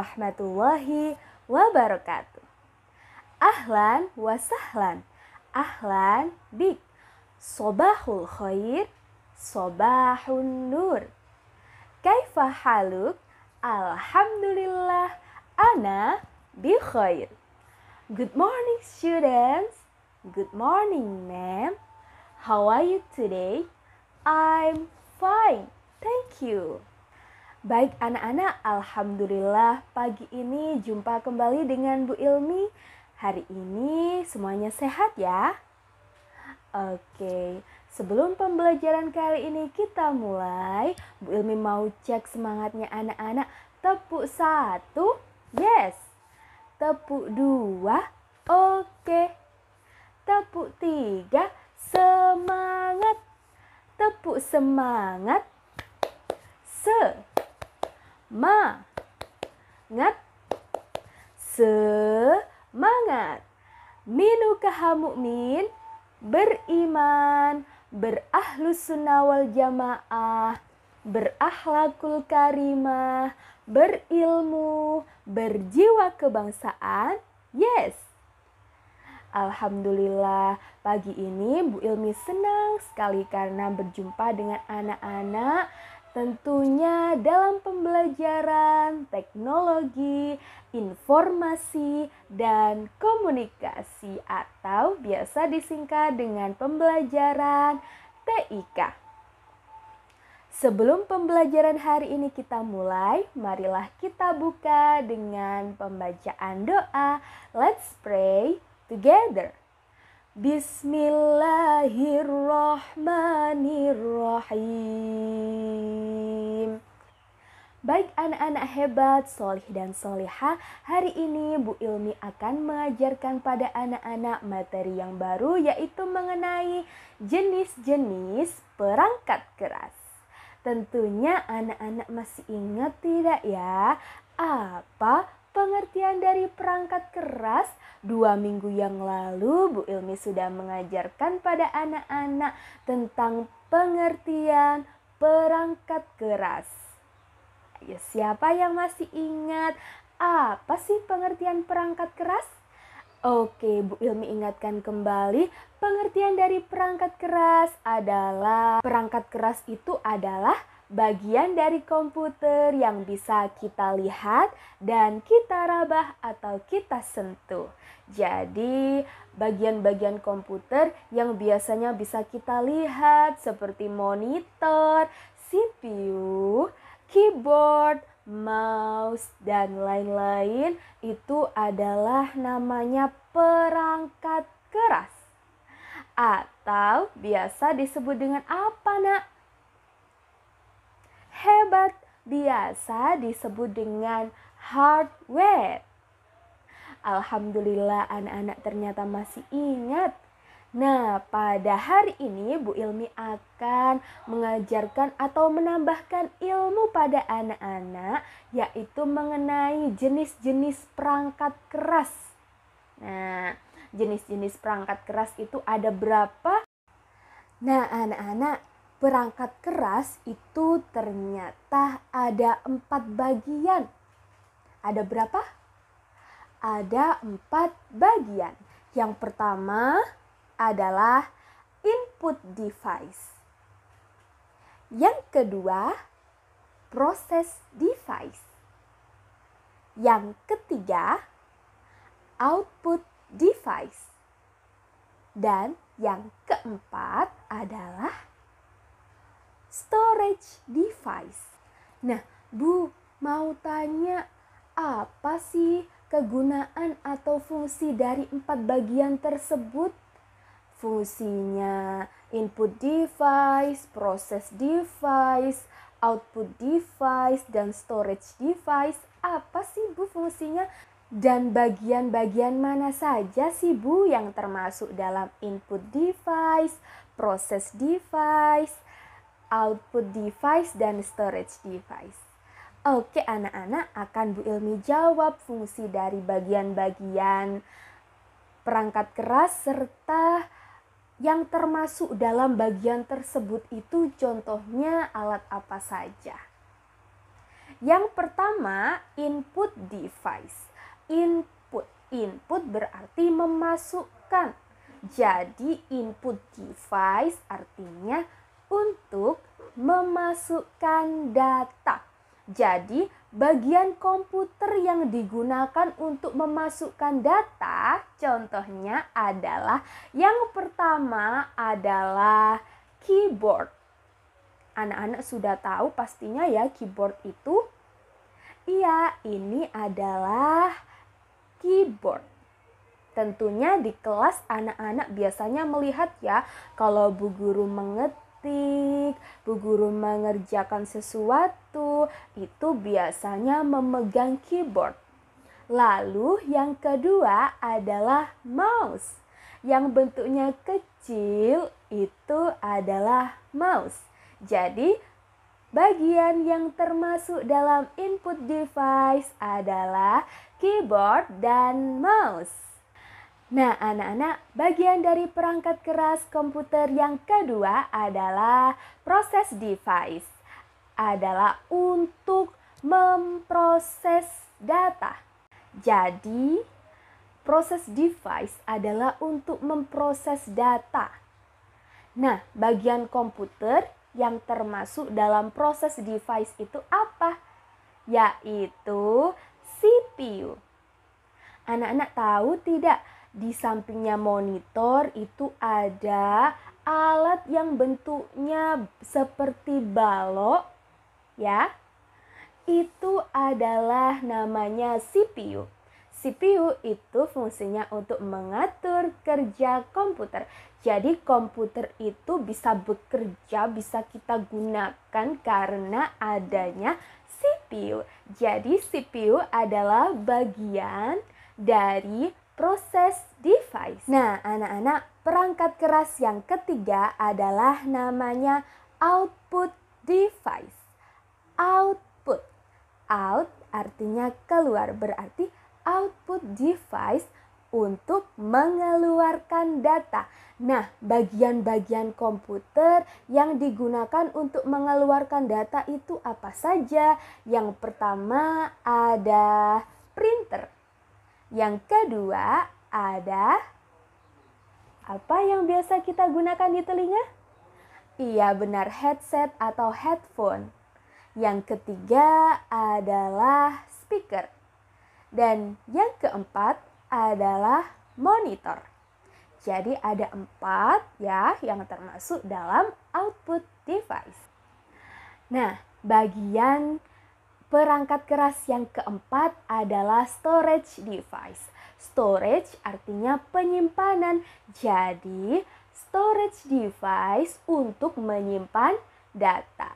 warahmatullahi wabarakatuh. Ahlan wa sahlan. Ahlan bik. Sobahul khair. Sobahun nur. Kaifa haluk? Alhamdulillah. Ana bi khair. Good morning, students. Good morning, ma'am. How are you today? I'm fine. Thank you. Baik anak-anak, alhamdulillah pagi ini jumpa kembali dengan Bu Ilmi. Hari ini semuanya sehat ya? Oke, sebelum pembelajaran kali ini kita mulai, Bu Ilmi mau cek semangatnya anak-anak. Tepuk 1, yes. Tepuk 2, oke. Tepuk 3, semangat. Tepuk semangat. Semangat. Minukaha mu'min, beriman, berahlus sunnah wal jamaah, berakhlakul karimah, berilmu, berjiwa kebangsaan. Yes. Alhamdulillah, pagi ini Bu Ilmi senang sekali karena berjumpa dengan anak-anak. Tentunya dalam pembelajaran teknologi, informasi, dan komunikasi atau biasa disingkat dengan pembelajaran TIK. Sebelum pembelajaran hari ini kita mulai, marilah kita buka dengan pembacaan doa. Let's pray together. Bismillahirrahmanirrahim. Baik anak-anak hebat, solih dan solihah, hari ini Bu Ilmi akan mengajarkan pada anak-anak materi yang baru yaitu mengenai jenis-jenis perangkat keras. Tentunya anak-anak masih ingat tidak ya, apa pengertian dari perangkat keras? 2 minggu yang lalu Bu Ilmi sudah mengajarkan pada anak-anak tentang pengertian perangkat keras. Ayo, siapa yang masih ingat apa sih pengertian perangkat keras? Oke, Bu Ilmi ingatkan kembali, pengertian dari perangkat keras adalah perangkat keras itu adalah bagian dari komputer yang bisa kita lihat dan kita rabah atau kita sentuh. Jadi bagian-bagian komputer yang biasanya bisa kita lihat seperti monitor, CPU, keyboard, mouse, dan lain-lain itu adalah namanya perangkat keras. Atau biasa disebut dengan apa nak? Hebat, biasa disebut dengan hardware. Alhamdulillah anak-anak ternyata masih ingat. Nah, pada hari ini Bu Ilmi akan mengajarkan atau menambahkan ilmu pada anak-anak yaitu mengenai jenis-jenis perangkat keras. Nah, jenis-jenis perangkat keras itu ada berapa? Nah, anak-anak, perangkat keras itu ternyata ada 4 bagian. Ada berapa? Ada 4 bagian. Yang pertama adalah input device. Yang kedua, proses device. Yang ketiga, output device. Dan yang keempat adalah storage device. Nah, Bu, mau tanya apa sih kegunaan atau fungsi dari 4 bagian tersebut? Fungsinya input device, process device, output device, dan storage device. Apa sih Bu fungsinya? Dan bagian-bagian mana saja sih Bu yang termasuk dalam input device, process device, output device, dan storage device? Oke anak-anak, akan Bu Ilmi jawab fungsi dari bagian-bagian perangkat keras serta yang termasuk dalam bagian tersebut itu contohnya alat apa saja. Yang pertama, input device. Input berarti memasukkan. Jadi input device artinya untuk memasukkan data. Jadi bagian komputer yang digunakan untuk memasukkan data, contohnya adalah yang pertama adalah keyboard. Anak-anak sudah tahu pastinya ya keyboard itu. Iya, ini adalah keyboard. Tentunya di kelas anak-anak biasanya melihat ya kalau bu guru mengetik, bu guru mengerjakan sesuatu, itu biasanya memegang keyboard. Lalu yang kedua adalah mouse. Yang bentuknya kecil itu adalah mouse. Jadi bagian yang termasuk dalam input device adalah keyboard dan mouse. Nah, anak-anak, bagian dari perangkat keras komputer yang kedua adalah proses device. Adalah untuk memproses data. Jadi, proses device adalah untuk memproses data. Nah, bagian komputer yang termasuk dalam proses device itu apa? Yaitu CPU. Anak-anak tahu tidak? Di sampingnya monitor itu ada alat yang bentuknya seperti balok, ya. Itu adalah namanya CPU. CPU itu fungsinya untuk mengatur kerja komputer. Jadi komputer itu bisa bekerja, bisa kita gunakan karena adanya CPU. Jadi CPU adalah bagian dari proses device. Nah, anak-anak, perangkat keras yang ketiga adalah namanya output device. Output. Out artinya keluar, berarti output device untuk mengeluarkan data. Nah, bagian-bagian komputer yang digunakan untuk mengeluarkan data itu apa saja? Yang pertama ada printer. Yang kedua ada apa yang biasa kita gunakan di telinga? Iya benar, headset atau headphone. Yang ketiga adalah speaker. Dan yang keempat adalah monitor. Jadi ada 4 ya yang termasuk dalam output device. Nah, bagian perangkat keras yang keempat adalah storage device. Storage artinya penyimpanan. Jadi, storage device untuk menyimpan data.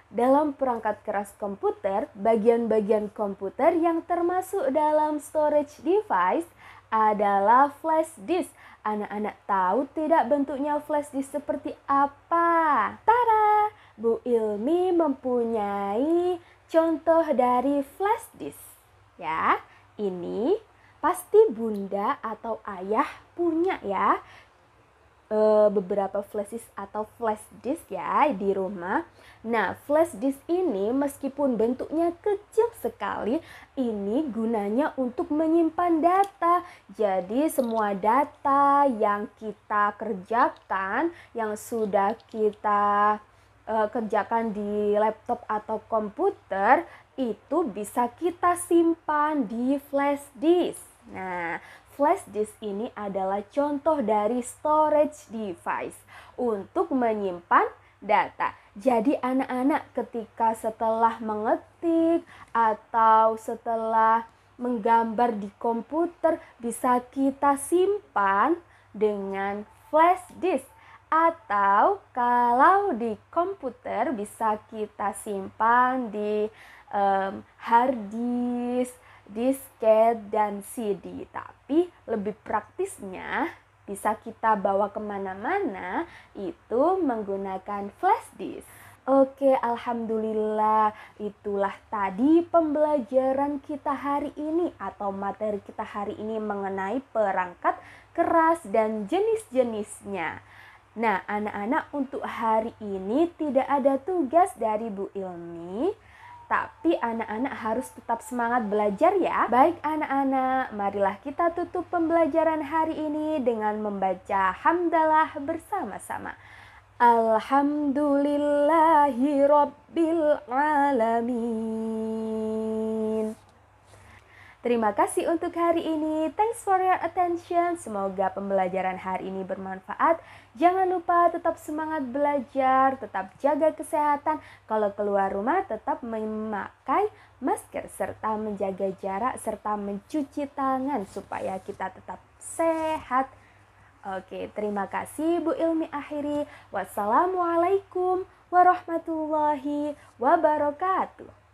Dalam perangkat keras komputer, bagian-bagian komputer yang termasuk dalam storage device adalah flash disk. Anak-anak tahu tidak bentuknya flash disk seperti apa? Tada! Bu Ilmi mempunyai contoh dari flash disk. Ya, ini pasti bunda atau ayah punya ya beberapa flash disk atau flash disk ya di rumah. Nah, flash disk ini meskipun bentuknya kecil sekali, ini gunanya untuk menyimpan data. Jadi semua data yang kita kerjakan, yang sudah kita kerjakan di laptop atau komputer, itu bisa kita simpan di flash disk. Nah, flash disk ini adalah contoh dari storage device untuk menyimpan data. Jadi anak-anak ketika setelah mengetik atau setelah menggambar di komputer bisa kita simpan dengan flash disk. Atau kalau di komputer bisa kita simpan di hard disk, disket, dan CD. Tapi lebih praktisnya bisa kita bawa kemana-mana itu menggunakan flash disk. Oke, alhamdulillah, itulah tadi pembelajaran kita hari ini atau materi kita hari ini mengenai perangkat keras dan jenis-jenisnya. Nah, anak-anak, untuk hari ini tidak ada tugas dari Bu Ilmi. Tapi anak-anak harus tetap semangat belajar ya. Baik anak-anak, marilah kita tutup pembelajaran hari ini dengan membaca hamdalah bersama-sama. Alhamdulillahi Rabbil Alamin. Terima kasih untuk hari ini. Thanks for your attention. Semoga pembelajaran hari ini bermanfaat. Jangan lupa tetap semangat belajar, tetap jaga kesehatan. Kalau keluar rumah tetap memakai masker serta menjaga jarak serta mencuci tangan supaya kita tetap sehat. Oke, terima kasih Bu Ilmi akhiri. Wassalamualaikum warahmatullahi wabarakatuh.